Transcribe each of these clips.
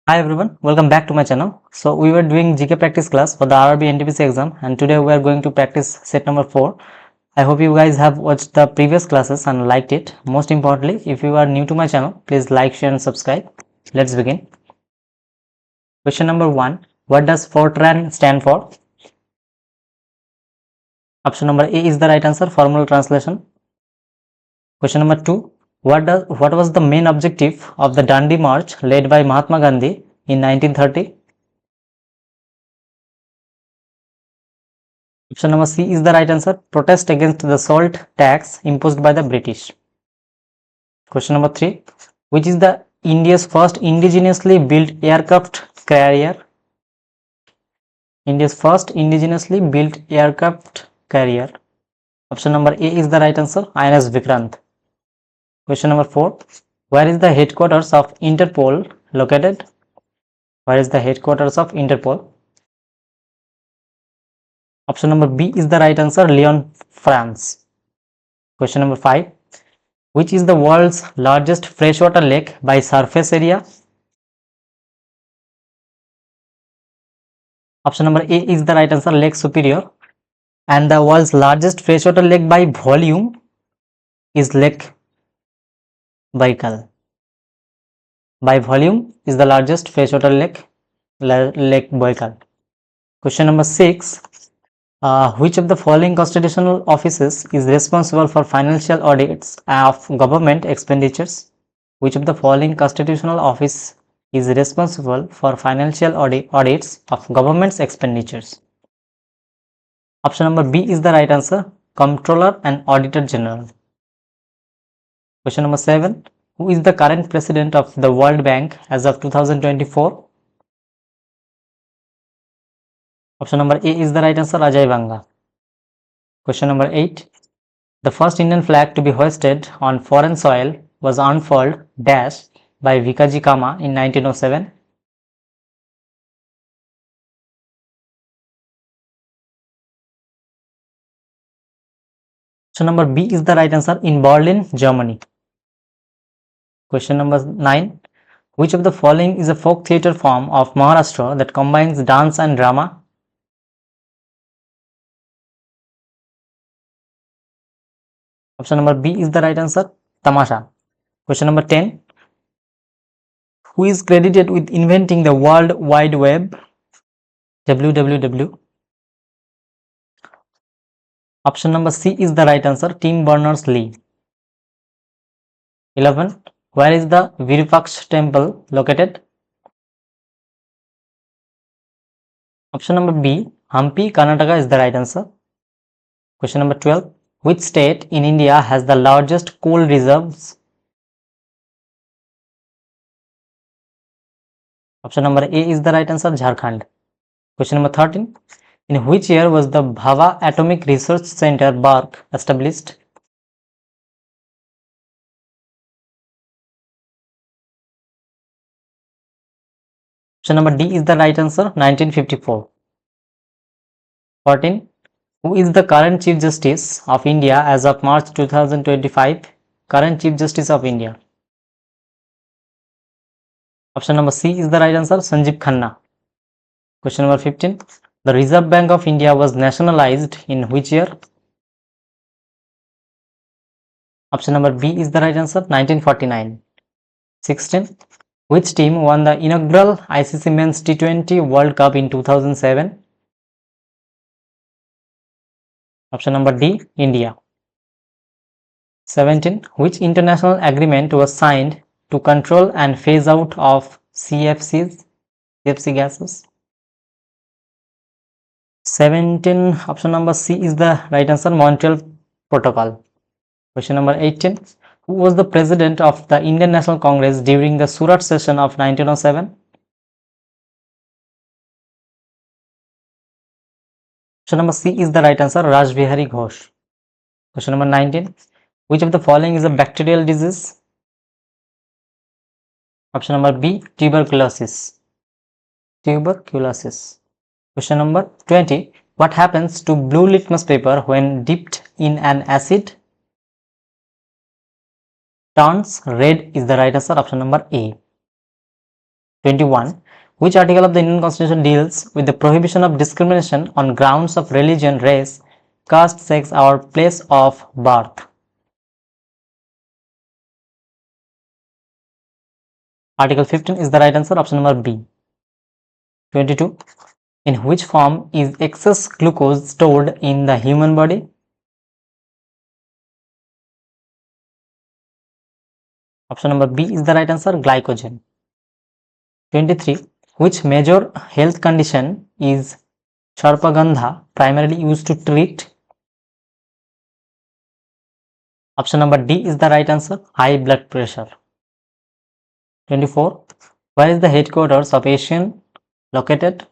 Hi everyone, welcome back to my channel. So we were doing GK practice class for the RRB NTPC exam, and today we are going to practice set number 4. I hope you guys have watched the previous classes and liked it. Most importantly, if you are new to my channel, please like, share and subscribe. Let's begin. Question number 1. What does Fortran stand for? Option number A is the right answer, formal translation. Question number 2. What was the main objective of the Dandi March led by Mahatma Gandhi in 1930? Option number C is the right answer. Protest against the salt tax imposed by the British. Question number 3. Which is the India's first indigenously built aircraft carrier? India's first indigenously built aircraft carrier. Option number A is the right answer. INS Vikrant. Question number 4. Where is the headquarters of Interpol located? Where is the headquarters of Interpol? Option number B is the right answer. Lyon, France. Question number 5. Which is the world's largest freshwater lake by surface area? Option number A is the right answer, Lake Superior. And the world's largest freshwater lake by volume is Lake Baikal. By volume is the largest freshwater lake, Lake Baikal. Question number 6. Which of the following constitutional offices is responsible for financial audits of government expenditures? Which of the following constitutional office is responsible for financial audits of government's expenditures? Option number B is the right answer, Comptroller and Auditor General. Question number 7. Who is the current president of the World Bank as of 2024? Option number A is the right answer, Ajay Banga. Question number 8. The first Indian flag to be hoisted on foreign soil was unfurled dash by Vikaji Kama in 1907. Option number B is the right answer, in Berlin, Germany. Question number 9. Which of the following is a folk theatre form of Maharashtra that combines dance and drama? Option number B is the right answer, Tamasha. Question number 10. Who is credited with inventing the World Wide Web? WWW. Option number C is the right answer, Tim Berners-Lee. 11. Where is the Virupaksha temple located? Option number B, Hampi, Karnataka is the right answer. Question number 12. Which state in India has the largest coal reserves? Option number A is the right answer, Jharkhand. Question number 13. In which year was the Bhava Atomic Research Center BARC established? Option number D is the right answer, 1954. 14. Who is the current Chief Justice of India as of March 2025? Current Chief Justice of India. Option number C is the right answer, Sanjeev Khanna. Question number 15. The Reserve Bank of India was nationalized in which year? Option number B is the right answer, 1949. 16. Which team won the inaugural ICC Men's T20 World Cup in 2007? Option number D, India. 17. Which international agreement was signed to control and phase out of CFC gases? 17. Option number C is the right answer, Montreal Protocol. Question number 18. Who was the president of the Indian National Congress during the Surat session of 1907? Option number C is the right answer, Raj Bihari Ghosh. Question number 19. Which of the following is a bacterial disease? Option number B, tuberculosis. Tuberculosis. Question number 20. What happens to blue litmus paper when dipped in an acid? Turns red is the right answer, option number A. 21. Which article of the Indian Constitution deals with the prohibition of discrimination on grounds of religion, race, caste, sex, or place of birth? Article 15 is the right answer, option number B. 22. In which form is excess glucose stored in the human body? Option number B is the right answer, glycogen. 23. Which major health condition is Sharpagandha primarily used to treat? Option number D is the right answer, high blood pressure. 24. Where is the headquarters of ASEAN located?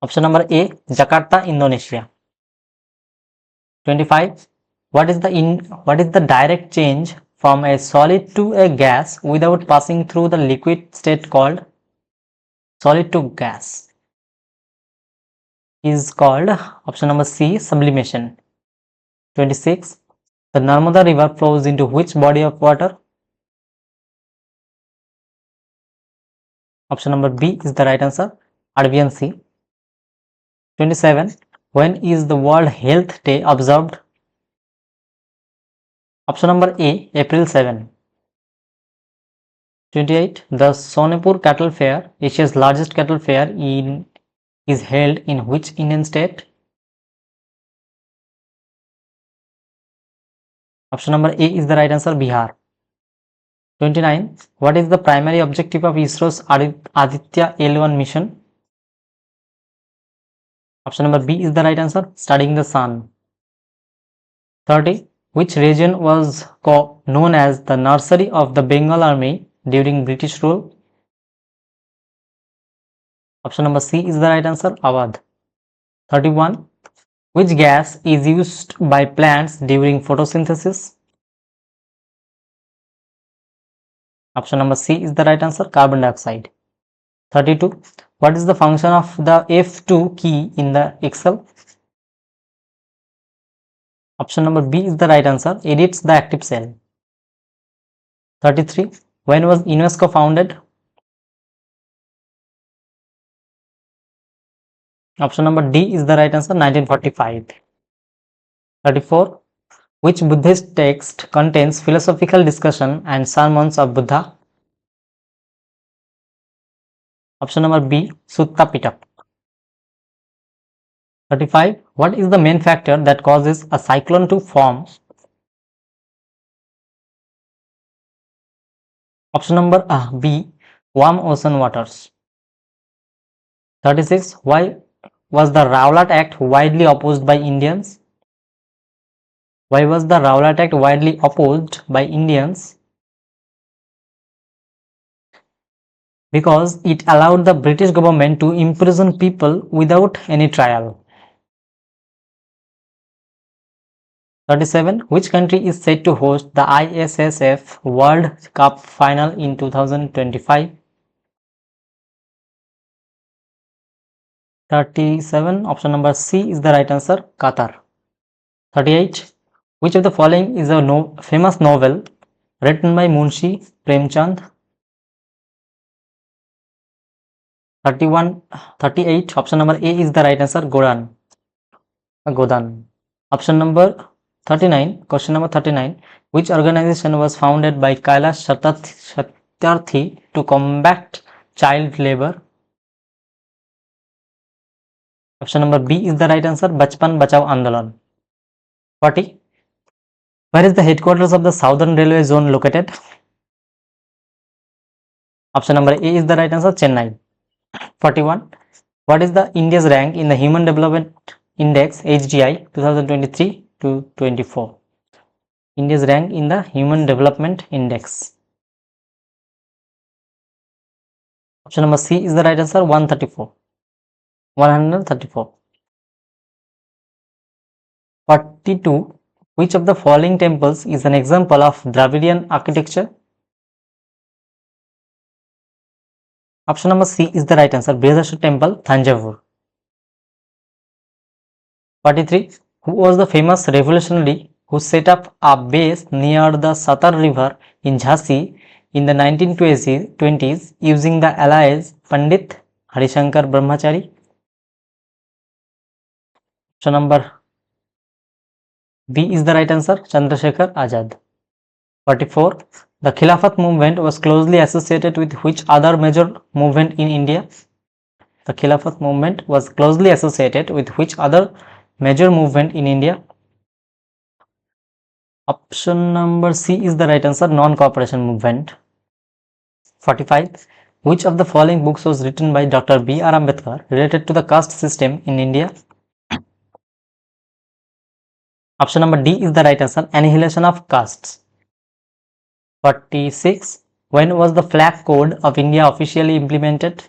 Option number A, Jakarta, Indonesia. 25. What is the direct change from a solid to a gas without passing through the liquid state called? Solid to gas is called, option number C, sublimation. 26. The Narmada river flows into which body of water? Option number B is the right answer, Arabian Sea. 27. When is the World Health Day observed? Option number A, April 7. 28. The Sonepur Cattle Fair, Asia's largest cattle fair, is held in which Indian state? Option number A is the right answer, Bihar. 29. What is the primary objective of ISRO's Aditya L1 mission? Option number B is the right answer, studying the sun. 30. Which region was known as the nursery of the Bengal Army during British rule? Option number C is the right answer, Awadh. 31. Which gas is used by plants during photosynthesis? Option number C is the right answer, carbon dioxide. 32. What is the function of the F2 key in the Excel? Option number B is the right answer, edits the active cell. 33. When was UNESCO founded? Option number D is the right answer, 1945. 34. Which Buddhist text contains philosophical discussion and sermons of Buddha? Option number B, Sutta Pitaka. 35. What is the main factor that causes a cyclone to form? Option number B, warm ocean waters. 36. Why was the Rowlatt Act widely opposed by Indians? Why was the Rowlatt Act widely opposed by Indians? Because it allowed the British government to imprison people without any trial. 37. Which country is set to host the ISSF World Cup final in 2025? 37. Option number C is the right answer, Qatar. 38. Which of the following is a famous novel written by Munshi Premchand? 38. Option number A is the right answer, Godan. Option number 39. Question number 39. Which organization was founded by Kailash Satyarthi to combat child labor? Option number B is the right answer, Bachpan Bachao Andolan. 40. Where is the headquarters of the Southern Railway Zone located? Option number A is the right answer, Chennai. 41. What is the India's rank in the Human Development Index HDI 2023 to 24? India's rank in the Human Development Index. Option number C is the right answer, 134. 134. 42. Which of the following temples is an example of Dravidian architecture? Option number C is the right answer, Brihadashtra Temple, Thanjavur. 43. Who was the famous revolutionary who set up a base near the Satar river in Jhansi in the 1920s using the alias Pandit Harishankar Brahmachari? Option number B is the right answer, Chandrasekhar Azad. 44. The Khilafat movement was closely associated with which other major movement in India? The Khilafat movement was closely associated with which other major movement in India? Option number C is the right answer, non-cooperation movement. 45. Which of the following books was written by Dr. B.R. Ambedkar related to the caste system in India? Option number D is the right answer, Annihilation of Castes. 46. When was the Flag Code of India officially implemented?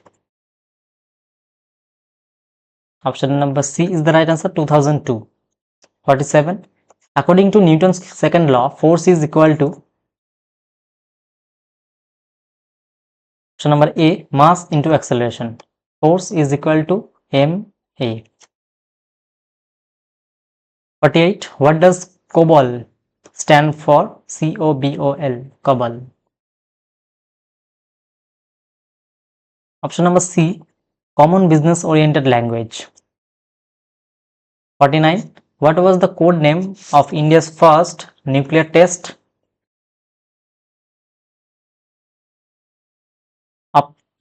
Option number C is the right answer, 2002. 47. According to Newton's second law, force is equal to? Option number A, mass into acceleration. Force is equal to ma. 48. What does COBOL stand for? COBOL, COBOL. Option number C, common business oriented language. 49. What was the code name of India's first nuclear test?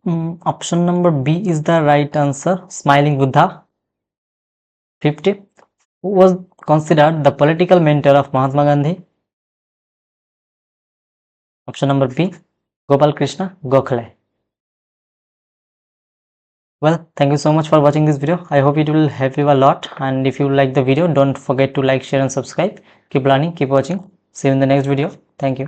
Option number B is the right answer, Smiling Buddha. 50. Who was considered the political mentor of Mahatma Gandhi? Option number B, Gopal Krishna Gokhale. Well, thank you so much for watching this video. I hope it will help you a lot, and if you like the video, don't forget to like, share and subscribe. Keep learning, keep watching. See you in the next video. Thank you.